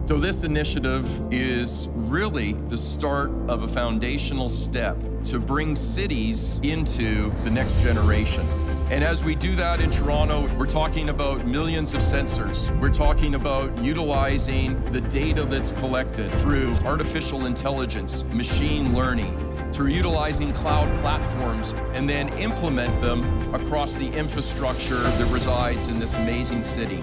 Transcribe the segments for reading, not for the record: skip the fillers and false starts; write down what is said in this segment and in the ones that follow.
So this initiative is really the start of a foundational step to bring cities into the next generation. And as we do that in Toronto, we're talking about millions of sensors. We're talking about utilizing the data that's collected through artificial intelligence, machine learning, through utilizing cloud platforms, and then implement them across the infrastructure that resides in this amazing city.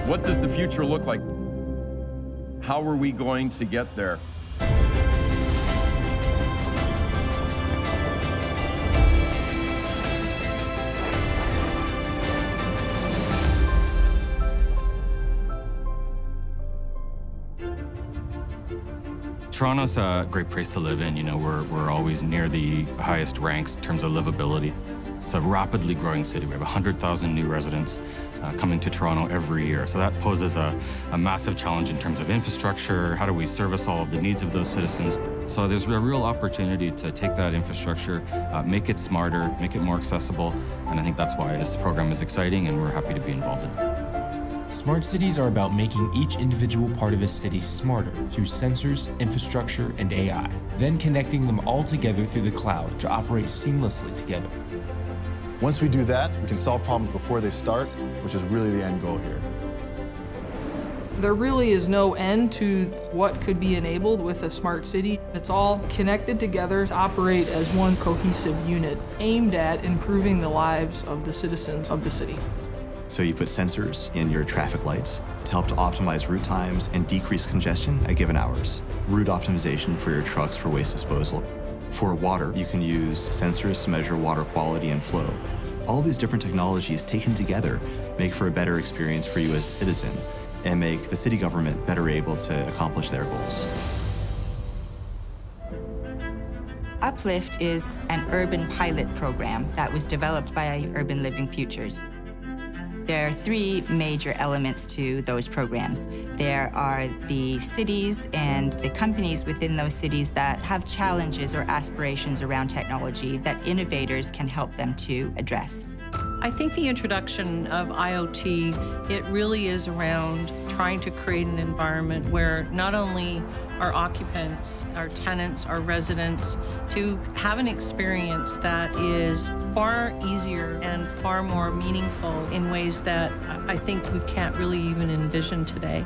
What does the future look like? How are we going to get there? Toronto's a great place to live in. You know, we're always near the highest ranks in terms of livability. It's a rapidly growing city. We have 100,000 new residents coming to Toronto every year. So that poses a massive challenge in terms of infrastructure. How do we service all of the needs of those citizens? So there's a real opportunity to take that infrastructure, make it smarter, make it more accessible. And I think that's why this program is exciting and we're happy to be involved in it. Smart cities are about making each individual part of a city smarter through sensors, infrastructure, and AI, then connecting them all together through the cloud to operate seamlessly together. Once we do that, we can solve problems before they start, which is really the end goal here. There really is no end to what could be enabled with a smart city. It's all connected together to operate as one cohesive unit aimed at improving the lives of the citizens of the city. So you put sensors in your traffic lights to help to optimize route times and decrease congestion at given hours. Route optimization for your trucks for waste disposal. For water, you can use sensors to measure water quality and flow. All these different technologies taken together make for a better experience for you as a citizen and make the city government better able to accomplish their goals. Uplift is an urban pilot program that was developed by Urban Living Futures. There are three major elements to those programs. There are the cities and the companies within those cities that have challenges or aspirations around technology that innovators can help them to address. I think the introduction of IoT, it really is around trying to create an environment where not only our occupants, our tenants, our residents, to have an experience that is far easier and far more meaningful in ways that I think we can't really even envision today.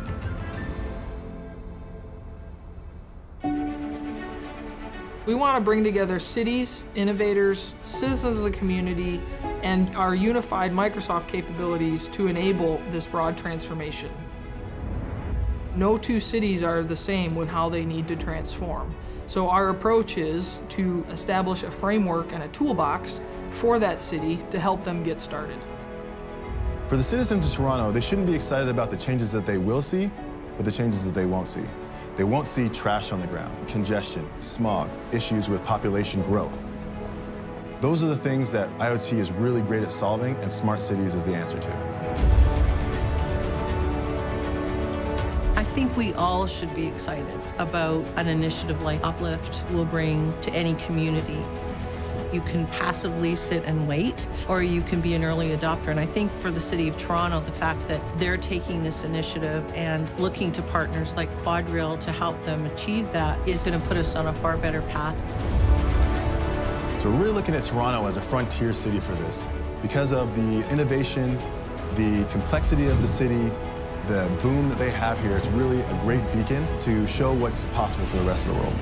We want to bring together cities, innovators, citizens of the community, and our unified Microsoft capabilities to enable this broad transformation. No two cities are the same with how they need to transform. So our approach is to establish a framework and a toolbox for that city to help them get started. For the citizens of Toronto, they shouldn't be excited about the changes that they will see, but the changes that they won't see. They won't see trash on the ground, congestion, smog, issues with population growth. Those are the things that IoT is really great at solving, and smart cities is the answer to. I think we all should be excited about an initiative like Uplift will bring to any community. You can passively sit and wait, or you can be an early adopter. And I think for the City of Toronto, the fact that they're taking this initiative and looking to partners like Quadrail to help them achieve that is going to put us on a far better path. So we're really looking at Toronto as a frontier city for this. Because of the innovation, the complexity of the city, the boom that they have here, it's really a great beacon to show what's possible for the rest of the world.